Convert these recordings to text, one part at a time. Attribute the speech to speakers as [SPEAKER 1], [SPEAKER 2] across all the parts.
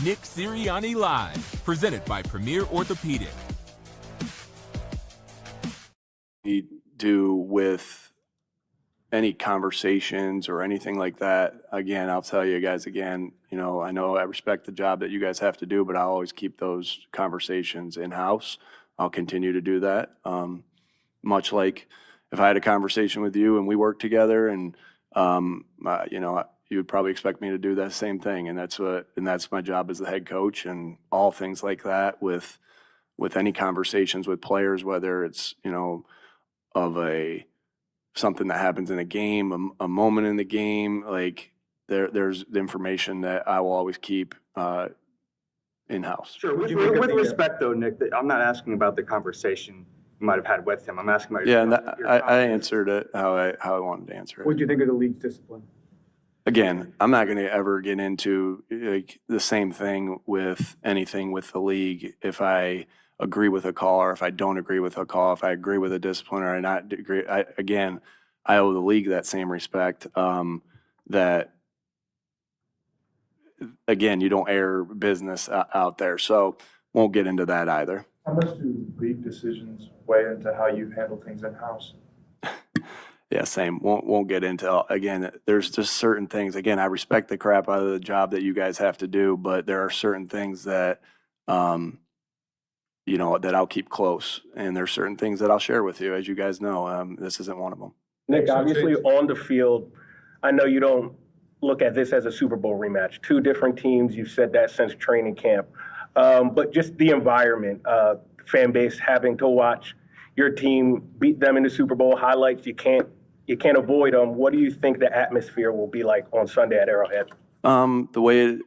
[SPEAKER 1] Nick Sirianni Live, presented by Premier Orthopedic.
[SPEAKER 2] We do with any conversations or anything like that, again, I'll tell you guys again, I know I respect the job that you guys have to do, but I always keep those conversations in-house. I'll continue to do that. Much like if I had a conversation with you and we worked together and, you would probably expect me to do that same thing. And that's my job as the head coach, and all things like that with any conversations with players, whether it's, of something that happens in a game, a moment in the game, like there's the information that I will always keep in-house.
[SPEAKER 3] Sure. With respect, though, Nick, I'm not asking about the conversation you might have had with him. I'm asking about
[SPEAKER 2] your I answered it how I wanted to answer it.
[SPEAKER 4] What do you think of the league's discipline?
[SPEAKER 2] Again, I'm not going to ever get into the same thing with anything with the league. If I agree with a call or if I don't agree with a call, if I agree with a discipline or I not agree, I owe the league that same respect. That again, you don't air business out there, so won't get into that either.
[SPEAKER 5] How much do league decisions weigh into how you handle things in-house?
[SPEAKER 2] Yeah, same. Won't get into, again, there's just certain things. Again, I respect the crap out of the job that you guys have to do, but there are certain things that, that I'll keep close. And there's certain things that I'll share with you. As you guys know, this isn't one of them.
[SPEAKER 6] Nick, obviously on the field, I know you don't look at this as a Super Bowl rematch. Two different teams, you've said that since training camp. But just the environment, fan base having to watch your team beat them in the Super Bowl, highlights, you can't avoid them. What do you think the atmosphere will be like on Sunday at Arrowhead?
[SPEAKER 2] The way,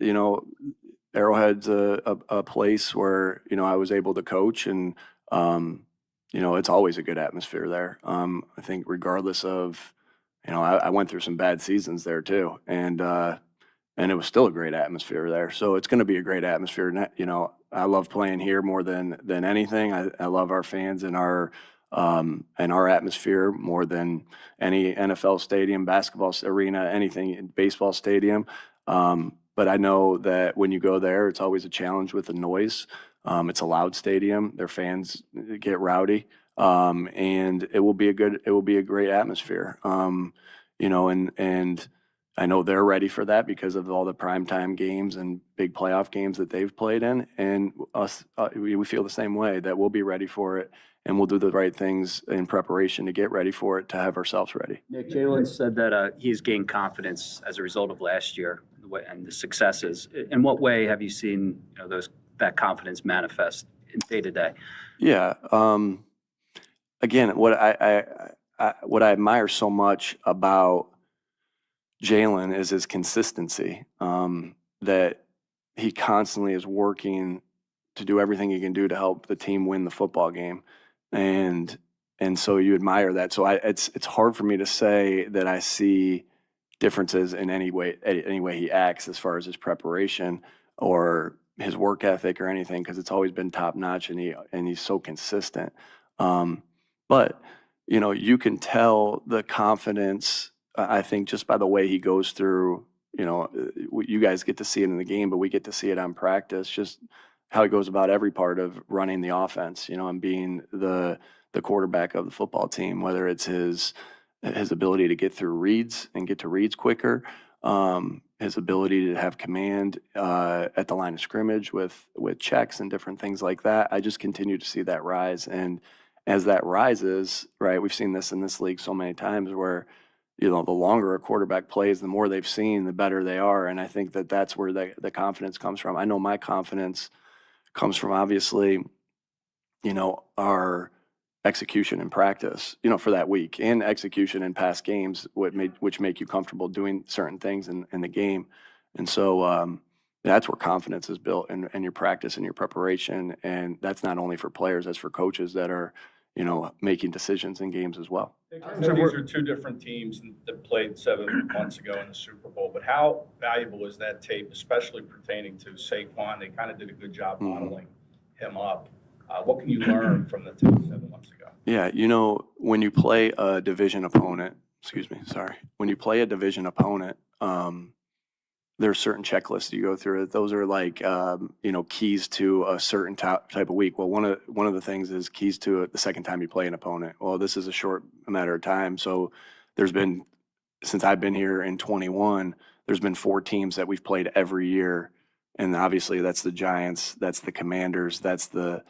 [SPEAKER 2] Arrowhead's a place where, I was able to coach, and, it's always a good atmosphere there. I think regardless of, I went through some bad seasons there too. And it was still a great atmosphere there. So it's going to be a great atmosphere. I love playing here more than anything. I love our fans and our atmosphere more than any NFL stadium, basketball arena, anything, baseball stadium. But I know that when you go there, it's always a challenge with the noise. It's a loud stadium. Their fans get rowdy. And it will be a great atmosphere. And I know they're ready for that because of all the primetime games and big playoff games that they've played in. And us, we feel the same way, that we'll be ready for it, and we'll do the right things in preparation to get ready for it, to have ourselves ready.
[SPEAKER 7] Nick, Jalen said that he's gained confidence as a result of last year and the successes. In what way have you seen that confidence manifest in day to day? Yeah.
[SPEAKER 2] Again, what I admire so much about Jalen is his consistency, that he constantly is working to do everything he can do to help the team win the football game. And so you admire that. So it's hard for me to say that I see differences in any way he acts as far as his preparation or his work ethic or anything, because it's always been top notch, and he's so consistent. But you can tell the confidence, I think, just by the way he goes through, you guys get to see it in the game, but we get to see it on practice, just how he goes about every part of running the offense, and being the quarterback of the football team, whether it's his ability to get through reads and get to reads quicker, his ability to have command at the line of scrimmage with checks and different things like that. I just continue to see that rise. And as that rises, right, we've seen this in this league so many times where, the longer a quarterback plays, the more they've seen, the better they are. And I think that that's where the confidence comes from. I know my confidence comes from, obviously, our execution in practice, for that week, and execution in past games, which make you comfortable doing certain things in the game. And so that's where confidence is built in your practice and your preparation. And that's not only for players, that's for coaches that are, making decisions in games as well.
[SPEAKER 8] So these are two different teams that played 7 months ago in the Super Bowl, but how valuable is that tape, especially pertaining to Saquon? They kind of did a good job modeling him up. What can you learn from the tape 7 months ago?
[SPEAKER 2] Yeah, when you play a division opponent, when you play a division opponent, there are certain checklists you go through. Those are like, keys to a certain type of week. Well, one of the things is keys to it the second time you play an opponent. Well, this is a short matter of time. So there's been, since I've been here in 21, there's been 4 teams that we've played every year. And obviously that's the Giants, that's the Commanders, that's the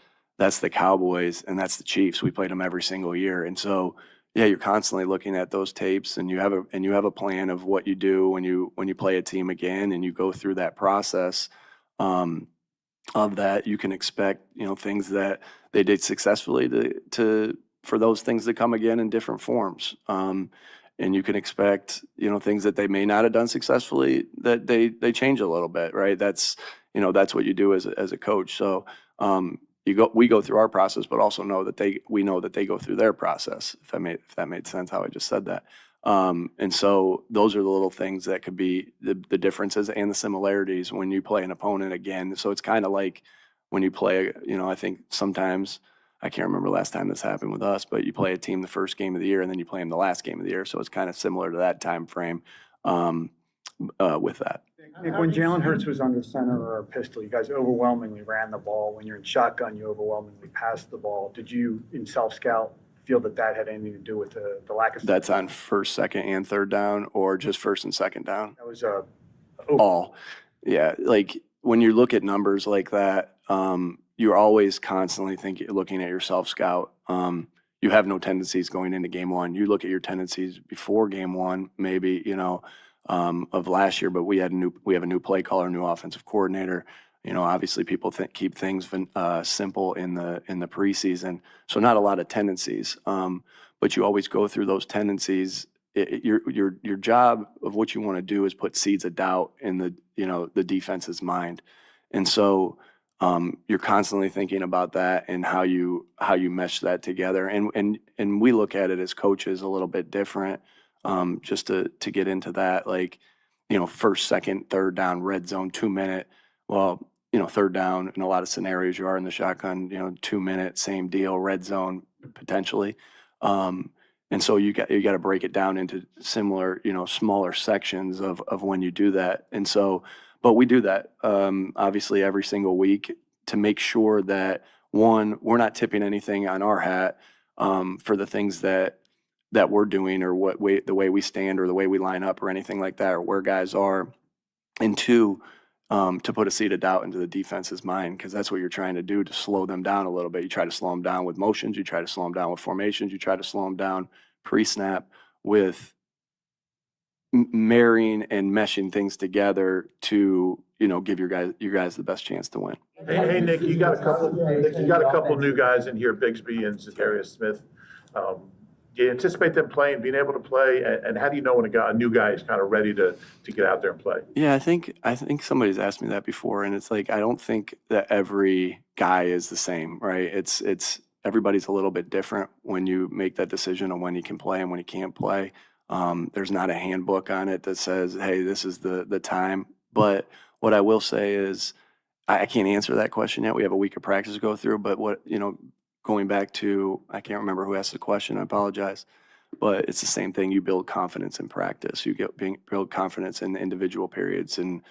[SPEAKER 2] Cowboys, and that's the Chiefs. We played them every single year. And so, yeah, you're constantly looking at those tapes, and you have a plan of what you do when you play a team again, and you go through that process. Of that, you can expect things that they did successfully for those things to come again in different forms. And you can expect things that they may not have done successfully, that they change a little bit, right? That's what you do as a coach. So we go through our process, but also we know that they go through their process. If that made sense, how I just said that. And so those are the little things that could be the differences and the similarities when you play an opponent again. So it's kind of like when you play, I think sometimes, I can't remember last time this happened with us, but you play a team the first game of the year and then you play them the last game of the year. So it's kind of similar to that time frame with that.
[SPEAKER 4] Nick, when Jalen Hurts was under center or pistol, you guys overwhelmingly ran the ball. When you're in shotgun, you overwhelmingly passed the ball. Did you, in self-scout, feel that had anything to do with the lack of...
[SPEAKER 2] That's on first, second, and third down, or just first and second down?
[SPEAKER 4] That was
[SPEAKER 2] all. Yeah, like when you look at numbers like that, you're always constantly looking at your self-scout. You have no tendencies going into game one. You look at your tendencies before game one, maybe, of last year, but we have a new play caller, new offensive coordinator. Obviously people keep things simple in the preseason, so not a lot of tendencies. But you always go through those tendencies. Your job of what you want to do is put seeds of doubt in the defense's mind, and so you're constantly thinking about that and how you mesh that together. And we look at it as coaches a little bit different. Just to get into that, like, first, second, third down, red zone, 2 minute. Well, third down in a lot of scenarios you are in the shotgun, 2 minute, same deal, red zone potentially. And so you got to break it down into similar, smaller sections of when you do that. And so, but we do that obviously every single week to make sure that, one, we're not tipping anything on our hat for the things that we're doing, or the way we stand, or the way we line up, or anything like that, or where guys are. And two, to put a seed of doubt into the defense's mind, because that's what you're trying to do, to slow them down a little bit. You try to slow them down with motions, you try to slow them down with formations, you try to slow them down pre-snap with marrying and meshing things together to give your guys the best chance to win.
[SPEAKER 9] Hey Nick, you got a couple new guys in here, Bigsby and Zadarius Smith. Do you anticipate them being able to play, and how do you know when a new guy is kind of ready to get out there and play?
[SPEAKER 2] Yeah, I think somebody's asked me that before, and it's like, I don't think that every guy is the same, right? It's everybody's a little bit different when you make that decision on when he can play and when he can't play. There's not a handbook on it that says, hey, this is the time. But what I will say is, I can't answer that question yet. We have a week of practice to go through, but going back to, I can't remember who asked the question, I apologize, but it's the same thing. You build confidence in practice. You build confidence in individual periods and,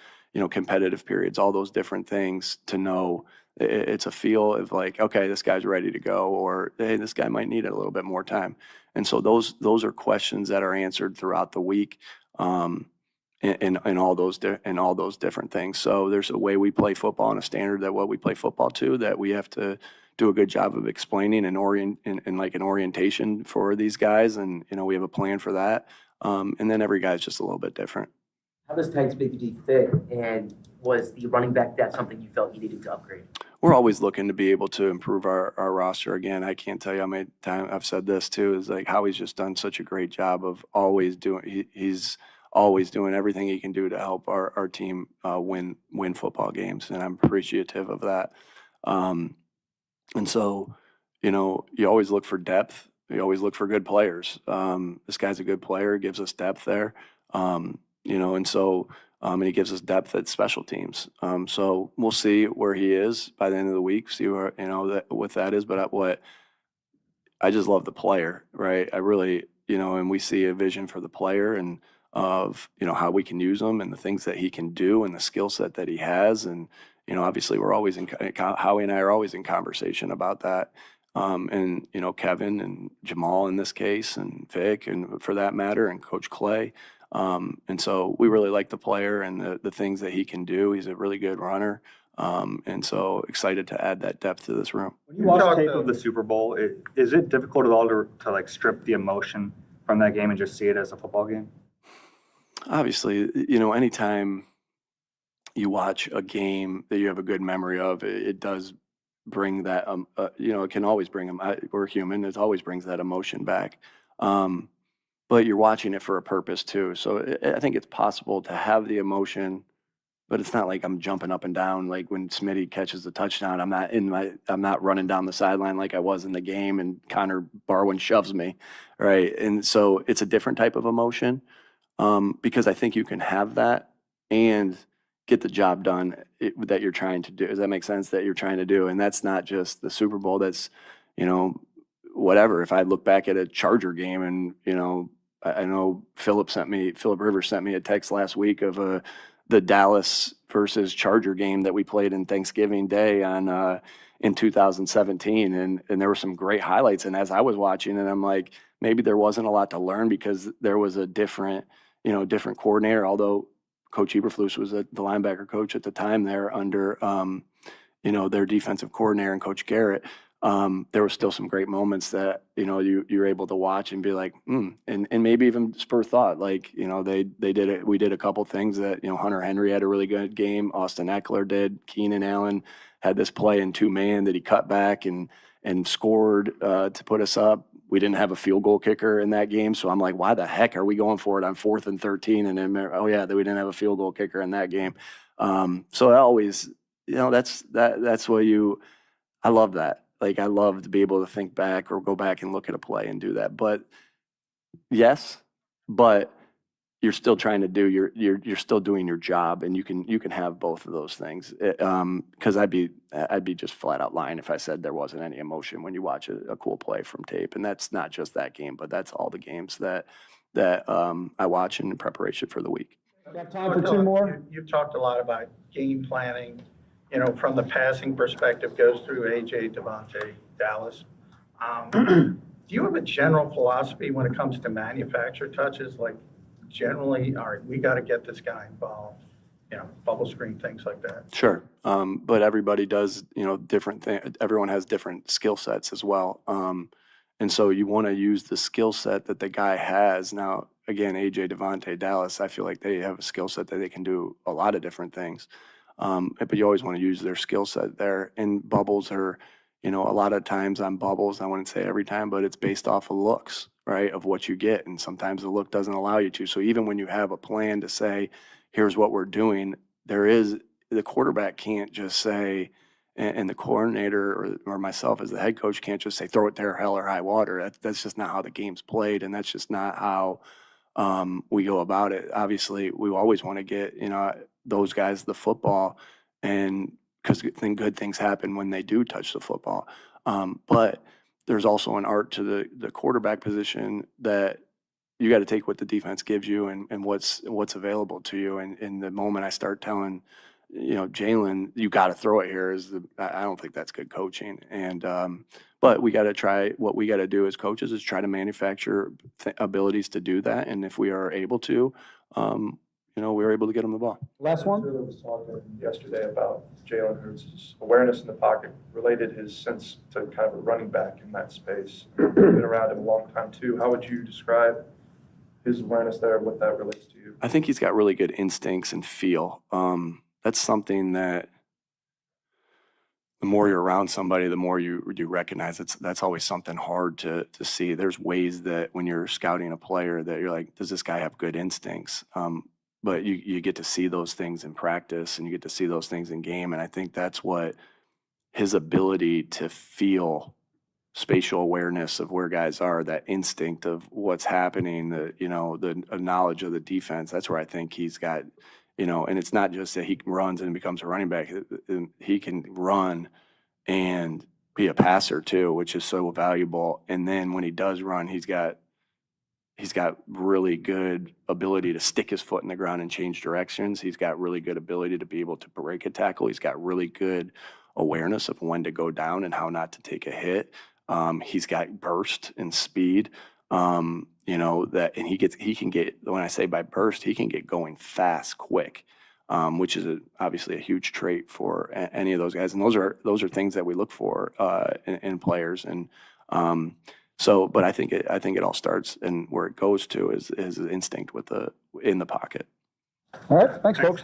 [SPEAKER 2] competitive periods, all those different things, to know it's a feel of like, okay, this guy's ready to go, or hey, this guy might need a little bit more time. And so those are questions that are answered throughout the week, in all those different things. So there's a way we play football and a standard that what we play football to, that we have to do a good job of explaining and like an orientation for these guys. And, we have a plan for that. And then every guy's just a little bit different.
[SPEAKER 10] How does Titans Bigsby fit? And was the running back depth something you felt you needed to upgrade?
[SPEAKER 2] We're always looking to be able to improve our roster. Again, I can't tell you how many times I've said this too, is like how he's just done such a great job of always doing, he's always doing everything he can do to help our team win football games. And I'm appreciative of that. And so, you always look for depth. You always look for good players. This guy's a good player, gives us depth there. And so, and he gives us depth at special teams. So we'll see where he is by the end of the week, see where, what that is. But I just love the player, right? I really, and we see a vision for the player, and of, how we can use him and the things that he can do and the skill set that he has. And, obviously we're always Howie and I are always in conversation about that. And, Kevin and Jamal in this case, and Vic, and for that matter, and Coach Clay. And so we really like the player and the things that he can do. He's a really good runner. And so excited to add that depth to this room.
[SPEAKER 3] When you watch tape of the Super Bowl, is it difficult at all to like strip the emotion from that game and just see it as a football game?
[SPEAKER 2] Obviously, anytime you watch a game that you have a good memory of, it does bring that, it can always bring them. We're human. It always brings that emotion back. But you're watching it for a purpose too. So I think it's possible to have the emotion, but it's not like I'm jumping up and down. Like when Smitty catches the touchdown, I'm not running down the sideline like I was in the game and Connor Barwin shoves me. Right. And so it's a different type of emotion. Because I think you can have that and get the job done that you're trying to do. Does that make sense? That you're trying to do? And that's not just the Super Bowl. That's, whatever. If I look back at a Charger game and, I know Philip Rivers sent me a text last week of the Dallas versus Charger game that we played in Thanksgiving Day in 2017. And there were some great highlights. And as I was watching it, I'm like, maybe there wasn't a lot to learn because there was a different coordinator, although Coach Eberflus was the linebacker coach at the time there under, their defensive coordinator and Coach Garrett. There were still some great moments that, you're able to watch and be like, and maybe even spur thought, like, we did a couple things that, Hunter Henry had a really good game. Austin Eckler did. Keenan Allen had this play in 2-man that he cut back and scored to put us up. We didn't have a field goal kicker in that game. So I'm like, why the heck are we going for it on 4th and 13? And then, we didn't have a field goal kicker in that game. So I always, that's what I love that. Like, I love to be able to think back or go back and look at a play and do that. But yes, but you're still trying to do you're still doing your job, and you can have both of those things. Because I'd be just flat out lying if I said there wasn't any emotion when you watch a cool play from tape. And that's not just that game, but that's all the games that I watch in preparation for the week.
[SPEAKER 11] Got time for two more? You've talked a lot about game planning, from the passing perspective, goes through AJ, Devontae, Dallas. Do you have a general philosophy when it comes to manufacture touches? Like, generally, all right, we got to get this guy involved, bubble screen, things like that.
[SPEAKER 2] Sure. But everybody does, different things. Everyone has different skill sets as well. And so you want to use the skill set that the guy has. Now, again, AJ, Devontae, Dallas, I feel like they have a skill set that they can do a lot of different things. But you always want to use their skill set there. And bubbles are, a lot of times on bubbles, I wouldn't say every time, but it's based off of looks, right, of what you get. And sometimes the look doesn't allow you to. So even when you have a plan to say, here's what we're doing, the quarterback can't just say, and the coordinator or myself as the head coach can't just say, throw it there, hell or high water. That's just not how the game's played. And that's just not how we go about it. Obviously, we always want to get, those guys the football, and because good things happen when they do touch the football. But there's also an art to the quarterback position that you got to take what the defense gives you and what's available to you. And the moment I start telling, Jalen, you got to throw it here, I don't think that's good coaching. And but we got to try. What we got to do as coaches is try to manufacture abilities to do that. And if we are able to, we were able to get him the ball.
[SPEAKER 5] Last one. I was talking yesterday about Jalen Hurts' awareness in the pocket, related his sense to kind of a running back in that space. Been around him a long time too. How would you describe his awareness there, what that relates to you?
[SPEAKER 2] I think he's got really good instincts and feel. That's something that the more you're around somebody, the more you recognize that's always something hard to see. There's ways that when you're scouting a player that you're like, does this guy have good instincts? But you get to see those things in practice and you get to see those things in game. And I think that's what his ability to feel spatial awareness of where guys are, that instinct of what's happening, the knowledge of the defense. That's where I think he's got, and it's not just that he runs and becomes a running back. He can run and be a passer too, which is so valuable. And then when he does run, he's got He's got really good ability to stick his foot in the ground and change directions. He's got really good ability to be able to break a tackle. He's got really good awareness of when to go down and how not to take a hit. He's got burst and speed. You know, that, and he can get, when I say by burst, he can get going fast, quick, which is obviously a huge trait for any of those guys. And those are things that we look for in players. And but I think it all starts, and where it goes to is instinct in the pocket.
[SPEAKER 12] All right, thanks, folks.